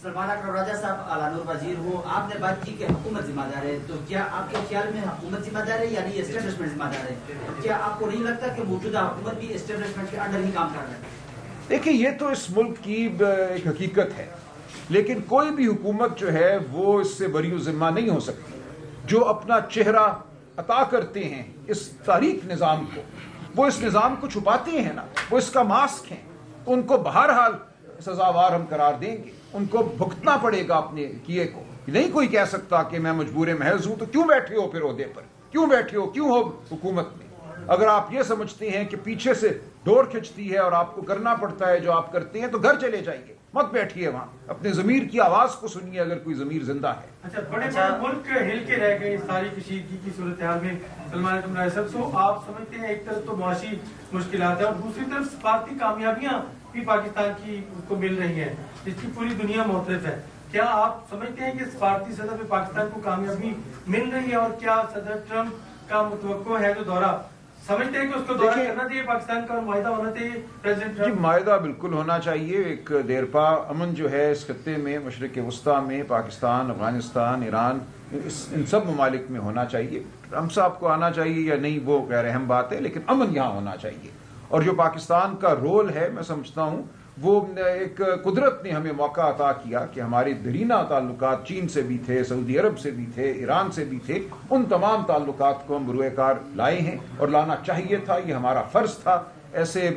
سلمان اکرم راجہ صاحب اعلیٰ نور وزیر ہو، آپ نے بات کی کہ حکومت ذمہ دار ہے، تو کیا آپ کے خیال میں حکومت ذمہ دار ہے یا نہیں اسٹیبلشمنٹ ذمہ دار ہے؟ کیا آپ کو نہیں لگتا کہ موجودہ حکومت بھی اسٹیبلشمنٹ کے انڈر ہی کام کر رہا ہے؟ دیکھیں یہ تو اس ملک کی ایک حقیقت ہے، لیکن کوئی بھی حکومت جو ہے وہ اس سے بری ذمہ نہیں ہو سکتی. جو اپنا چہرہ عطا کرتے ہیں اس تاریک نظام کو، وہ اس نظام کو چھپاتے ہیں نا، وہ اس کا ماسک ہیں، تو ان کو بہرحال سزاوار ہم قرار دیں گے. ان کو بھگتنا پڑے گا اپنے کیے کو. نہیں کوئی کہہ سکتا کہ میں مجبور محض ہوں، تو کیوں بیٹھے ہو پھر عہدے پر، کیوں بیٹھے ہو، کیوں ہو حکومت میں؟ اگر آپ یہ سمجھتے ہیں کہ پیچھے سے ڈور کھنچتی ہے اور آپ کو کرنا پڑتا ہے جو آپ کرتے ہیں، تو گھر چلے جائیے، مت بیٹھیے وہاں، اپنے ضمیر کی آواز کو سنیے اگر کوئی ضمیر زندہ ہے. اچھا، بڑے بڑے ملک ہل کے رہ گئے ساری کشیدگی کی صورتحال میں. سلمان اکرم راجہ صاحب، سو آپ سمجھتے ہیں ایک طرف تو معاشی مشکلات ہیں اور دوسری طرف سفارتی کامیابیاں بھی پاکستان کی کو مل رہی ہیں جس کی پوری دنیا معترف ہے. کیا آپ سمجھتے ہیں کہ سفارتی سطح پہ پاکستان کو کامیابی مل رہی ہے، اور کیا صدر ٹرمپ کا متوقع ہے جو دورہ، سمجھتے ہیں کہ اس کو دورہ کرنا چاہیے پاکستان کا اور معاہدہ ہونا چاہیے پریزیڈنٹ ٹرمپ؟ جی، معاہدہ بالکل ہونا چاہیے. ایک دیرپا امن جو ہے اس خطے میں، مشرق وسطیٰ میں، پاکستان، افغانستان، ایران، ان سب ممالک میں ہونا چاہیے. ٹرمپ صاحب کو آنا چاہیے یا نہیں وہ غیر اہم بات ہے، لیکن امن یہاں ہونا چاہیے. اور جو پاکستان کا رول ہے، میں سمجھتا ہوں وہ ایک قدرت نے ہمیں موقع عطا کیا کہ ہمارے دیرینہ تعلقات چین سے بھی تھے، سعودی عرب سے بھی تھے، ایران سے بھی تھے، ان تمام تعلقات کو ہم بروئے کار لائے ہیں اور لانا چاہیے تھا. یہ ہمارا فرض تھا ایسے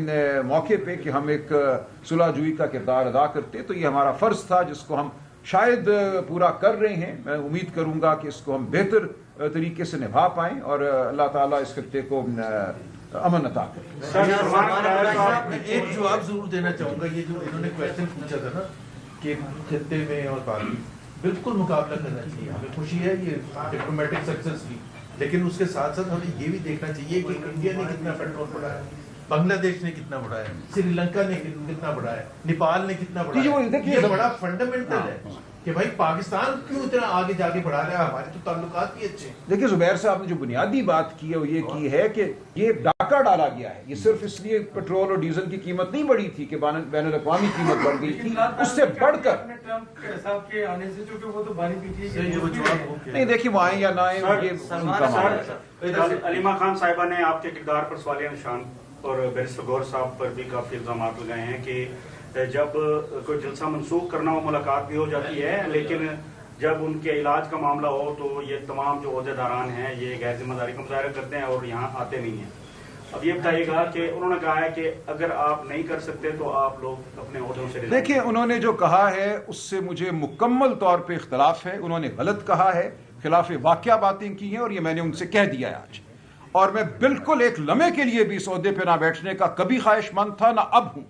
موقع پہ کہ ہم ایک صلح جوئی کا کردار ادا کرتے. تو یہ ہمارا فرض تھا جس کو ہم شاید پورا کر رہے ہیں. میں امید کروں گا کہ اس کو ہم بہتر طریقے سے نبھا پائیں اور اللہ تعالیٰ اس خطے کو امن عطا کرے. ایک جواب ضرور دینا چاہوں گا. یہ جو انہوں نے کویشچن پوچھا تھا نا کہ خطے میں اور باقی، بالکل مقابلہ کرنا چاہیے. ہمیں خوشی ہے یہ ڈپلومیٹک سکسیس کی، لیکن اس کے ساتھ ساتھ ہمیں یہ بھی دیکھنا چاہیے کہ انڈیا نے کتنا پیٹرول بڑھایا ہے، بنگلہ دیش نے کتنا بڑھایا ہے، سری لنکا نے کتنا بڑھایا ہے، نیپال نے کتنا بڑھایا ہے. یہ بڑا فنڈامنٹل ہے کہ بھائی پاکستان کیوں اتنا آگے جا کے بڑھا رہا ہے. ہمارے تو تعلقات بھی اچھے ہیں. دیکھیے زبیر صاحب نے جو بنیادی بات کی ہے وہ یہ کی ہے کہ یہ ڈاکہ ڈالا گیا ہے. یہ صرف اس لیے پیٹرول اور ڈیزل کی قیمت نہیں بڑھی تھی کہ بین الاقوامی قیمت بڑھ گئی تھی، اس سے بڑھ کر نہیں. دیکھیے وہ آئیں یا نہ آئیں، یہ ان کا معاملہ ہے. علیمہ خان صاحبہ نے آپ کے کردار پر سوالیہ نشان اور بیرسٹر گور صاحب پر بھی کافی الزامات لگائے ہیں کہ جب کوئی جلسہ منسوخ کرنا ہو ملاقات بھی ہو جاتی ہے، لیکن جب ان کے علاج کا معاملہ ہو تو یہ تمام جو عہدے داران ہیں یہ غیر ذمہ داری کا مظاہرہ کرتے ہیں اور یہاں آتے نہیں ہیں. اب یہ بتائیے گا کہ انہوں نے کہا ہے کہ اگر آپ نہیں کر سکتے تو آپ لوگ اپنے عہدوں سے دیکھیں انہوں نے جو کہا ہے اس سے مجھے مکمل طور پہ اختلاف ہے. انہوں نے غلط کہا ہے، خلاف واقعہ باتیں کی ہیں اور یہ میں نے ان سے کہہ دیا ہے آج. اور میں بالکل ایک لمحے کے لیے بھی اس عہدے پہ نہ بیٹھنے کا کبھی خواہش مند تھا، نہ اب ہوں.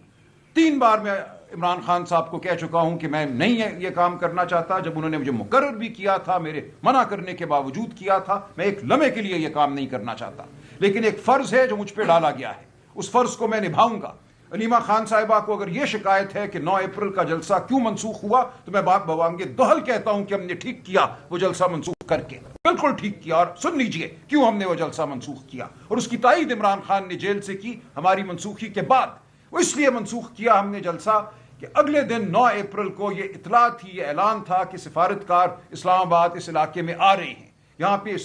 3 بار میں عمران خان صاحب کو کہہ چکا ہوں کہ میں نہیں یہ کام کرنا چاہتا. جب انہوں نے مجھے مقرر بھی کیا تھا، میرے منع کرنے کے باوجود کیا تھا، میں ایک لمحے کے لیے یہ کام نہیں کرنا چاہتا. لیکن ایک فرض ہے جو مجھ پہ ڈالا گیا ہے، اس فرض کو میں نبھاؤں گا. علیمہ خان صاحبہ کو اگر یہ شکایت ہے کہ 9 اپریل کا جلسہ کیوں منسوخ ہوا، تو میں بات بوانگے دوہل کہتا ہوں کہ ہم نے ٹھیک کیا وہ جلسہ منسوخ کر کے، بالکل ٹھیک کیا. اور سن لیجئے کیوں ہم نے وہ جلسہ منسوخ کیا، اور اس کی تائید عمران خان نے جیل سے کی ہماری منسوخی کے بعد. وہ اس لیے منسوخ کیا ہم نے جلسہ کہ اگلے دن 9 اپریل کو یہ اطلاع تھی، یہ اعلان تھا کہ سفارتکار اسلام آباد اس علاقے میں آ رہے ہیں. یہاں پہ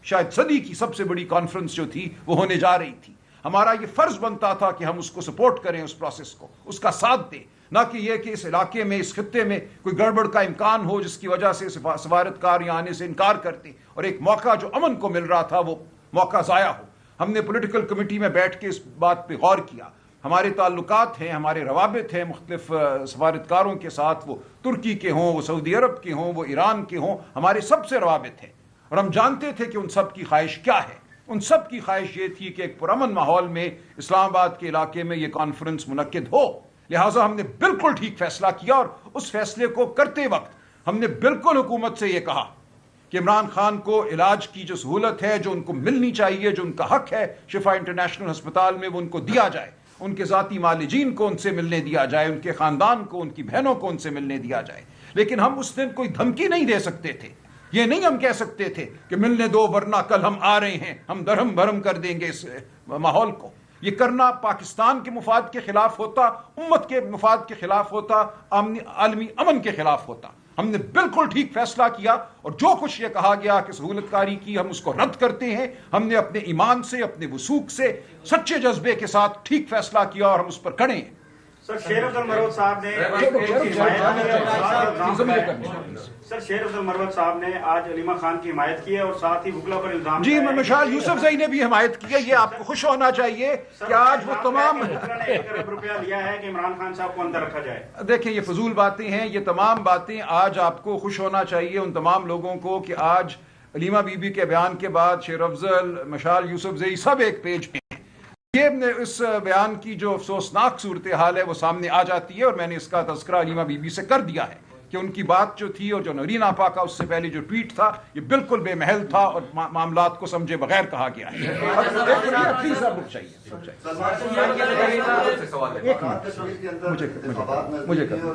شاید صدی کی سب سے بڑی کانفرنس جو تھی وہ ہونے جا رہی تھی. ہمارا یہ فرض بنتا تھا کہ ہم اس کو سپورٹ کریں، اس پروسیس کو، اس کا ساتھ دیں، نہ کہ یہ کہ اس علاقے میں، اس خطے میں کوئی گڑبڑ کا امکان ہو جس کی وجہ سے سفارتکار یہاں آنے سے انکار کرتے اور ایک موقع جو امن کو مل رہا تھا وہ موقع ضائع ہو. ہم نے پولیٹیکل کمیٹی میں بیٹھ کے اس بات پہ غور کیا. ہمارے تعلقات ہیں، ہمارے روابط ہیں مختلف سفارتکاروں کے ساتھ، وہ ترکی کے ہوں، وہ سعودی عرب کے ہوں، وہ ایران کے ہوں، ہمارے سب سے روابط ہیں. اور ہم جانتے تھے کہ ان سب کی خواہش کیا ہے. ان سب کی خواہش یہ تھی کہ ایک پرامن ماحول میں اسلام آباد کے علاقے میں یہ کانفرنس منعقد ہو. لہٰذا ہم نے بالکل ٹھیک فیصلہ کیا، اور اس فیصلے کو کرتے وقت ہم نے بالکل حکومت سے یہ کہا کہ عمران خان کو علاج کی جو سہولت ہے، جو ان کو ملنی چاہیے، جو ان کا حق ہے شفا انٹرنیشنل ہسپتال میں، وہ ان کو دیا جائے. ان کے ذاتی معالجین کو ان سے ملنے دیا جائے، ان کے خاندان کو، ان کی بہنوں کو ان سے ملنے دیا جائے. لیکن ہم اس دن کوئی دھمکی نہیں دے سکتے تھے. یہ نہیں ہم کہہ سکتے تھے کہ ملنے دو ورنہ کل ہم آ رہے ہیں، ہم درہم بھرم کر دیں گے اس ماحول کو. یہ کرنا پاکستان کے مفاد کے خلاف ہوتا، امت کے مفاد کے خلاف ہوتا، عالمی امن کے خلاف ہوتا۔ ہم نے بالکل ٹھیک فیصلہ کیا، اور جو کچھ یہ کہا گیا کہ سہولت کاری کی، ہم اس کو رد کرتے ہیں۔ ہم نے اپنے ایمان سے، اپنے وثوق سے، سچے جذبے کے ساتھ ٹھیک فیصلہ کیا، اور ہم اس پر کھڑے ہیں۔ سر شیر عبد المروت صاحب نے سر شیر عبد المروت صاحب نے آج علیمہ خان کی حمایت کی ہے، اور ساتھ ہی وکلا پر الزام جی، مشال یوسف زئی نے بھی حمایت کی ہے۔ یہ آپ کو خوش ہونا چاہیے کہ آج وہ تمام 1 ارب روپیہ لیا ہے کہ عمران خان صاحب کو اندر رکھا جائے۔ دیکھیں، یہ فضول باتیں ہیں، یہ تمام باتیں آج آپ کو خوش ہونا چاہیے ان تمام لوگوں کو کہ آج علیمہ بی بی کے بیان کے بعد شیر افضل، مشال یوسف زئی سب ایک پیج ہیں۔ یہ اس بیان کی جو افسوسناک صورتحال ہے وہ سامنے آ جاتی ہے، اور میں نے اس کا تذکرہ علیمہ بی بی سے کر دیا ہے کہ ان کی بات جو تھی، اور جو نورین آپا کا اس سے پہلے جو ٹویٹ تھا، یہ بالکل بے محل تھا اور معاملات کو سمجھے بغیر کہا گیا ہے۔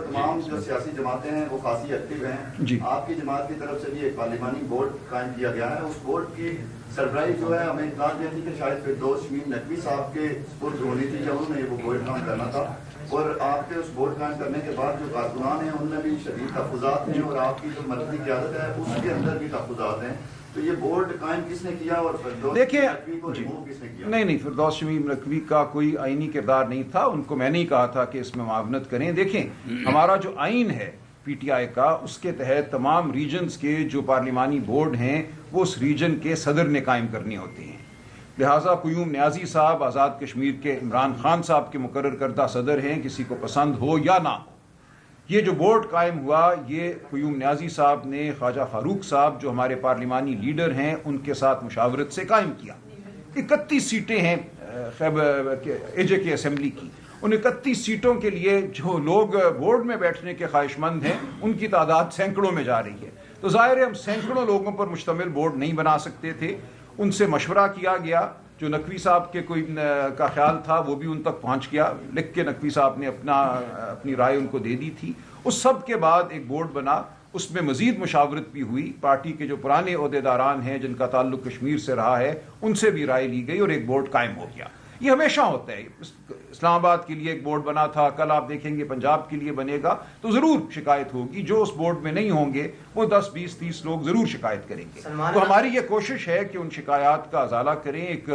تمام جو سیاسی جماعتیں ہیں وہ خاصی ایکٹیو ہیں۔ آپ کی جماعت کی طرف سے بھی ایک پارلیمانی بورڈ قائم کیا گیا ہے۔ اس بورڈ کی سربراہی جو ہے ہمیں اطلاع دی تھی کہ شاید فردوس شمیم نقوی صاحب کے سپرد ہونی تھی، یا انہوں نے وہ بورڈ قائم کرنا تھا، اور آپ کے اس بورڈ قائم کرنے کے بعد جو کارکنان ہیں ان میں بھی شدید تحفظات ہیں، اور آپ کی جو مرکزی قیادت ہے اس کے اندر بھی تحفظات ہیں۔ تو یہ بورڈ قائم کس نے کیا، اور فردوس نقوی کو ریموو کس نے کیا؟ نہیں، فردوس شمیم نقوی کا کوئی آئینی کردار نہیں تھا، ان کو میں نے ہی کہا تھا کہ اس میں معاونت کریں۔ دیکھیں، ہمارا جو آئین ہے پی ٹی آئی کا، اس کے تحت تمام ریجنز کے جو پارلیمانی بورڈ ہیں وہ اس ریجن کے صدر نے قائم کرنی ہوتی ہیں۔ لہٰذا قیوم نیازی صاحب آزاد کشمیر کے عمران خان صاحب کے مقرر کردہ صدر ہیں، کسی کو پسند ہو یا نہ ہو۔ یہ جو بورڈ قائم ہوا، یہ قیوم نیازی صاحب نے خواجہ فاروق صاحب جو ہمارے پارلیمانی لیڈر ہیں ان کے ساتھ مشاورت سے قائم کیا۔ 31 سیٹیں ہیں اے جے کے اسمبلی کی، ان 31 سیٹوں کے لیے جو لوگ بورڈ میں بیٹھنے کے خواہش مند ہیں ان کی تعداد سینکڑوں میں جا رہی ہے۔ تو ظاہر ہے ہم سینکڑوں لوگوں پر مشتمل بورڈ نہیں بنا سکتے تھے۔ ان سے مشورہ کیا گیا، جو نقوی صاحب کے کوئی کا خیال تھا وہ بھی ان تک پہنچ گیا، لکھ کے نقوی صاحب نے اپنی رائے ان کو دے دی تھی۔ اس سب کے بعد ایک بورڈ بنا، اس میں مزید مشاورت بھی ہوئی، پارٹی کے جو پرانے عہدیداران ہیں جن کا تعلق کشمیر سے رہا ہے ان سے بھی رائے لی گئی، اور ایک بورڈ قائم ہو گیا۔ یہ ہمیشہ ہوتا ہے، اسلام آباد کے لیے ایک بورڈ بنا تھا، کل آپ دیکھیں گے پنجاب کے لیے بنے گا، تو ضرور شکایت ہوگی۔ جو اس بورڈ میں نہیں ہوں گے وہ 10 20 30 لوگ ضرور شکایت کریں گے۔ تو ہماری یہ کوشش ہے کہ ان شکایات کا ازالہ کریں۔ ایک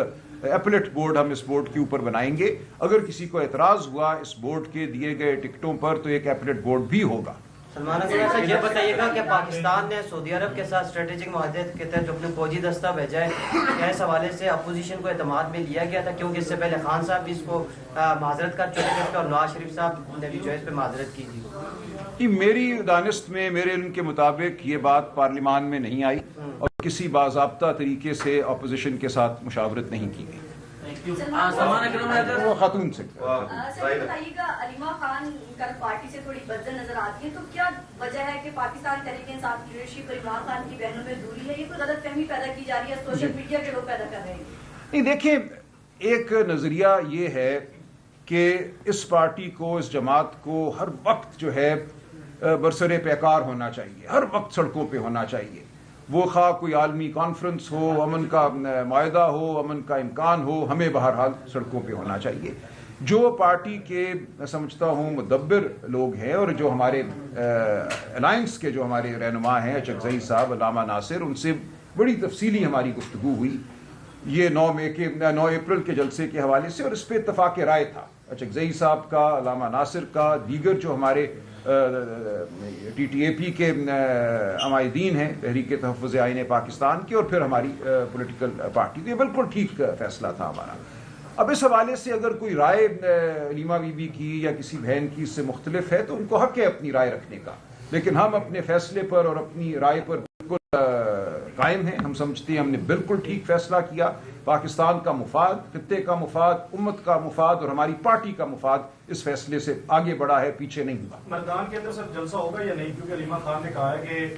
ایپلیٹ بورڈ ہم اس بورڈ کے اوپر بنائیں گے، اگر کسی کو اعتراض ہوا اس بورڈ کے دیے گئے ٹکٹوں پر تو ایک ایپلیٹ بورڈ بھی ہوگا۔ سلمان صاحب یہ بتائیے گا کہ پاکستان نے سعودی عرب کے ساتھ اسٹریٹجک معاہدے کے تحت جو اپنے فوجی دستہ بھیجا ہے، کیا اس حوالے سے اپوزیشن کو اعتماد میں لیا گیا تھا؟ کیونکہ اس سے پہلے خان صاحب بھی اس کو معذرت کر چکے تھے، اور نواز شریف صاحب نے بھی جو ہے اس پہ معذرت کی تھی۔ میری دانست میں، میرے علم کے مطابق یہ بات پارلیمان میں نہیں آئی، اور کسی باضابطہ طریقے سے اپوزیشن کے ساتھ مشاورت نہیں کی گئی۔ وہ خاتون سے بتائیے گا، علیمہ خان کل پارٹی سے تھوڑی بدزن نظر آتی ہے، تو کیا وجہ ہے کہ پاکستان تحریک انصاف کی لیڈرشپ اور عمران خان کی بہنوں میں دوری ہے؟ یہ کوئی غلط فہمی پیدا کی جا رہی ہے، سوشل میڈیا کے لوگ پیدا کر رہے ہیں؟ نہیں، دیکھیں، ایک نظریہ یہ ہے کہ اس پارٹی کو، اس جماعت کو ہر وقت جو ہے برسر پیکار ہونا چاہیے، ہر وقت سڑکوں پہ ہونا چاہیے۔ وہ خواہ کوئی عالمی کانفرنس ہو، امن کا معاہدہ ہو، امن کا امکان ہو، ہمیں بہرحال سڑکوں پہ ہونا چاہیے۔ جو پارٹی کے میں سمجھتا ہوں مدبر لوگ ہیں، اور جو ہمارے الائنس کے جو ہمارے رہنما ہیں اچکزئی صاحب، علامہ ناصر، ان سے بڑی تفصیلی ہماری گفتگو ہوئی یہ 9 اپریل کے جلسے کے حوالے سے، اور اس پہ اتفاق رائے تھا اچکزئی صاحب کا، علامہ ناصر کا، دیگر جو ہمارے ٹی ٹی اے پی کے عمائدین ہیں تحریک تحفظ آئین پاکستان کے، اور پھر ہماری پولیٹیکل پارٹی۔ تو یہ بالکل ٹھیک فیصلہ تھا ہمارا۔ اب اس حوالے سے اگر کوئی رائے علیمہ بی بی کی یا کسی بہن کی اس سے مختلف ہے تو ان کو حق ہے اپنی رائے رکھنے کا، لیکن ہم اپنے فیصلے پر اور اپنی رائے پر بالکل قائم ہیں۔ ہم سمجھتے ہیں ہم نے بالکل ٹھیک فیصلہ کیا۔ پاکستان کا مفاد، خطے کا مفاد، امت کا مفاد اور ہماری پارٹی کا مفاد اس فیصلے سے آگے بڑھا ہے، پیچھے نہیں ہوا۔ میدان کے اندر سر جلسہ ہوگا یا نہیں؟ کیونکہ علیمہ خان نے کہا ہے کہ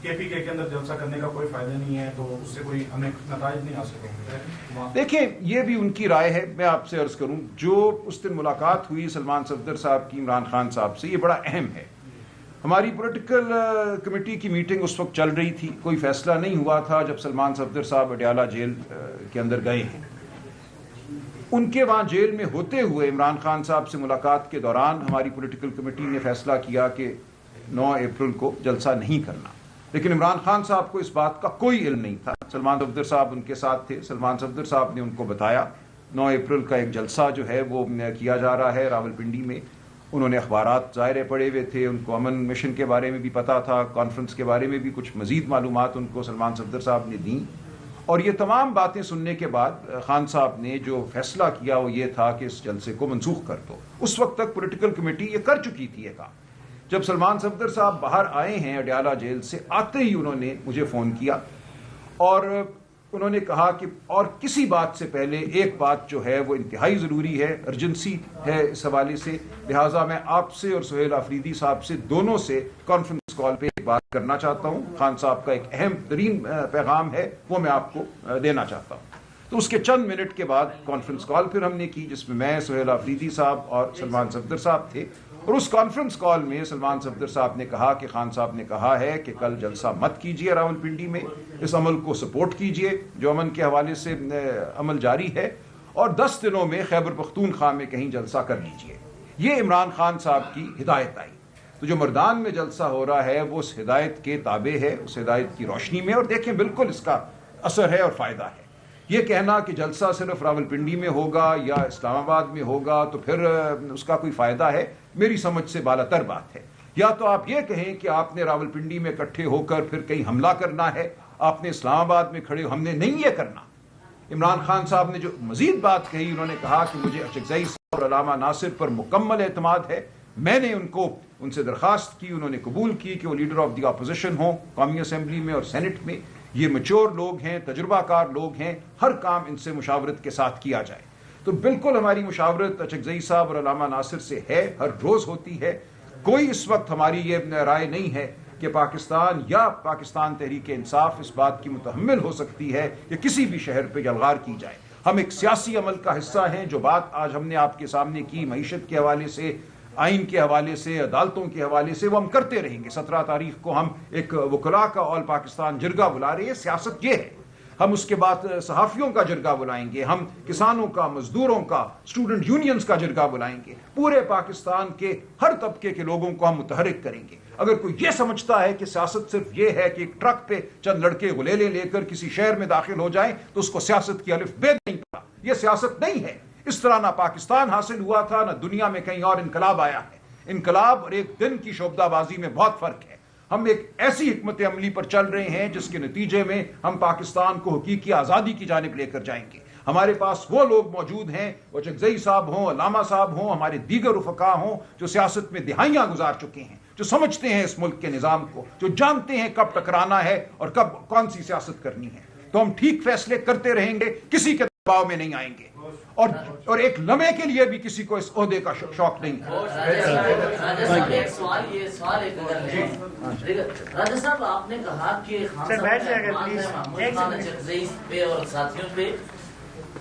کے پی کے اندر جلسہ کرنے کا کوئی فائدہ نہیں ہے، تو اس سے کوئی ہمیں نتائج نہیں حاصل ہوں گے۔ دیکھیں، یہ بھی ان کی رائے ہے۔ میں آپ سے عرض کروں، جو اس دن ملاقات ہوئی سلمان صفدر صاحب کی عمران خان صاحب سے، یہ بڑا اہم ہے۔ ہماری پولیٹیکل کمیٹی کی میٹنگ اس وقت چل رہی تھی، کوئی فیصلہ نہیں ہوا تھا جب سلمان صفدر صاحب اڈیالہ جیل کے اندر گئے ہیں۔ ان کے وہاں جیل میں ہوتے ہوئے عمران خان صاحب سے ملاقات کے دوران ہماری پولیٹیکل کمیٹی نے فیصلہ کیا کہ 9 اپریل کو جلسہ نہیں کرنا، لیکن عمران خان صاحب کو اس بات کا کوئی علم نہیں تھا۔ سلمان صفدر صاحب ان کے ساتھ تھے، سلمان صفدر صاحب نے ان کو بتایا 9 اپریل کا ایک جلسہ جو ہے وہ کیا جا رہا ہے راولپنڈی میں۔ انہوں نے اخبارات ظاہر پڑھے ہوئے تھے، ان کو امن مشن کے بارے میں بھی پتا تھا، کانفرنس کے بارے میں بھی کچھ مزید معلومات ان کو سلمان صفدر صاحب نے دیں، اور یہ تمام باتیں سننے کے بعد خان صاحب نے جو فیصلہ کیا وہ یہ تھا کہ اس جلسے کو منسوخ کر دو۔ اس وقت تک پولیٹیکل کمیٹی یہ کر چکی تھی یہ کام۔ جب سلمان صفدر صاحب باہر آئے ہیں اڈیالہ جیل سے، آتے ہی انہوں نے مجھے فون کیا اور انہوں نے کہا کہ اور کسی بات سے پہلے ایک بات جو ہے وہ انتہائی ضروری ہے، ارجنسی ہے اس حوالے سے، لہٰذا میں آپ سے اور سہیل آفریدی صاحب سے دونوں سے کانفرنس کال پہ ایک بات کرنا چاہتا ہوں۔ خان صاحب کا ایک اہم ترین پیغام ہے، وہ میں آپ کو دینا چاہتا ہوں۔ تو اس کے چند منٹ کے بعد کانفرنس کال پھر ہم نے کی، جس میں سہیل آفریدی صاحب اور سلمان صفدر صاحب تھے، اور اس کانفرنس کال میں سلمان صفدر صاحب نے کہا کہ خان صاحب نے کہا ہے کہ کل جلسہ مت کیجیے راولپنڈی میں، اس عمل کو سپورٹ کیجیے جو امن کے حوالے سے عمل جاری ہے، اور 10 دنوں میں خیبر پختونخوا میں کہیں جلسہ کر لیجیے۔ یہ عمران خان صاحب کی ہدایت آئی۔ تو جو مردان میں جلسہ ہو رہا ہے وہ اس ہدایت کے تابع ہے، اس ہدایت کی روشنی میں، اور دیکھیں بالکل اس کا اثر ہے اور فائدہ ہے۔ یہ کہنا کہ جلسہ صرف راولپنڈی میں ہوگا یا اسلام آباد میں ہوگا تو پھر اس کا کوئی فائدہ ہے، میری سمجھ سے بالا تر بات ہے۔ یا تو آپ یہ کہیں کہ آپ نے راولپنڈی میں اکٹھے ہو کر پھر کہیں حملہ کرنا ہے، آپ نے اسلام آباد میں کھڑے ہو، ہم نے نہیں یہ کرنا۔ عمران خان صاحب نے جو مزید بات کہی، انہوں نے کہا کہ مجھے اچکزئی صاحب اور علامہ ناصر پر مکمل اعتماد ہے، میں نے ان سے درخواست کی، انہوں نے قبول کی کہ وہ لیڈر آف دی اپوزیشن ہوں قومی اسمبلی میں اور سینٹ میں، یہ میچور لوگ ہیں، تجربہ کار لوگ ہیں، ہر کام ان سے مشاورت کے ساتھ کیا جائے۔ تو بالکل ہماری مشاورت اچکزئی صاحب اور علامہ ناصر سے ہے، ہر روز ہوتی ہے۔ کوئی اس وقت ہماری یہ رائے نہیں ہے کہ پاکستان یا پاکستان تحریک انصاف اس بات کی متحمل ہو سکتی ہے کہ کسی بھی شہر پہ یلغار کی جائے۔ ہم ایک سیاسی عمل کا حصہ ہیں۔ جو بات آج ہم نے آپ کے سامنے کی معیشت کے حوالے سے، آئین کے حوالے سے، عدالتوں کے حوالے سے، وہ ہم کرتے رہیں گے۔ 17 تاریخ کو ہم ایک وکلاء کا آل پاکستان جرگہ بلا رہے ہیں، سیاست یہ ہے۔ ہم اس کے بعد صحافیوں کا جرگہ بلائیں گے، ہم کسانوں کا، مزدوروں کا، اسٹوڈنٹ یونینز کا جرگہ بلائیں گے، پورے پاکستان کے ہر طبقے کے لوگوں کو ہم متحرک کریں گے۔ اگر کوئی یہ سمجھتا ہے کہ سیاست صرف یہ ہے کہ ایک ٹرک پہ چند لڑکے غلیلے لے کر کسی شہر میں داخل ہو جائیں تو اس کو سیاست کی الف بے نہیں پتا، یہ سیاست نہیں ہے۔ اس طرح نہ پاکستان حاصل ہوا تھا، نہ دنیا میں کہیں اور انقلاب آیا ہے۔ انقلاب اور ایک دن کی شعبدہ بازی میں بہت فرق ہے۔ ہم ایک ایسی حکمت عملی پر چل رہے ہیں جس کے نتیجے میں ہم پاکستان کو حقیقی آزادی کی جانب لے کر جائیں گے۔ ہمارے پاس وہ لوگ موجود ہیں، وہ اچکزئی صاحب ہوں، علامہ صاحب ہوں، ہمارے دیگر رفقا ہوں، جو سیاست میں دہائیاں گزار چکے ہیں، جو سمجھتے ہیں اس ملک کے نظام کو، جو جانتے ہیں کب ٹکرانا ہے اور کب کون سی سیاست کرنی ہے۔ تو ہم ٹھیک فیصلے کرتے رہیں گے، کسی کے دباؤ میں نہیں آئیں گے، اور ایک لمحے کے لیے بھی کسی کو اس عہدے کا شوق نہیں ہے۔ راجہ صاحب، آپ نے کہا کہ خان اچکزئی پہ اور ساتھیوں پہ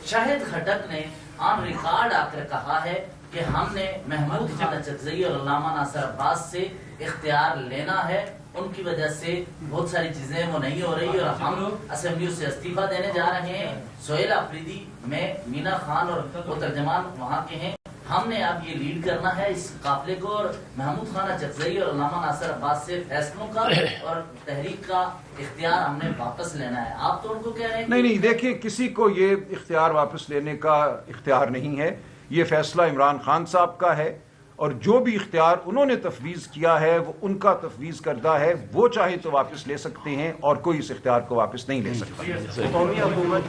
شاہد خٹک نے آن ریکارڈ آ کر کہا ہے کہ ہم نے محمود خان اچکزئی اور علامہ ناصر عباس سے اختیار لینا ہے، ان کی وجہ سے بہت ساری چیزیں وہ نہیں ہو رہی اور ہم اسمبلیوں سے استعفیٰ دینے جا رہے ہیں۔ سہیل آفریدی میں مینا خان اور وہ ترجمان وہاں کے ہیں، ہم نے اب یہ لیڈ کرنا ہے اس قافلے کو، اور محمود خان اچکزئی اور علامہ ناصر عباس سے فیصلوں کا اور تحریک کا اختیار ہم نے واپس لینا ہے۔ آپ تو ان کو کہہ رہے ہیں نہیں، دیکھیں کسی کو یہ اختیار واپس لینے کا اختیار نہیں ہے، یہ فیصلہ عمران خان صاحب کا ہے، اور جو بھی اختیار انہوں نے تفویض کیا ہے وہ ان کا تفویض کردہ ہے، وہ چاہے تو واپس لے سکتے ہیں اور کوئی اس اختیار کو واپس نہیں لے سکتا۔ قومی حکومت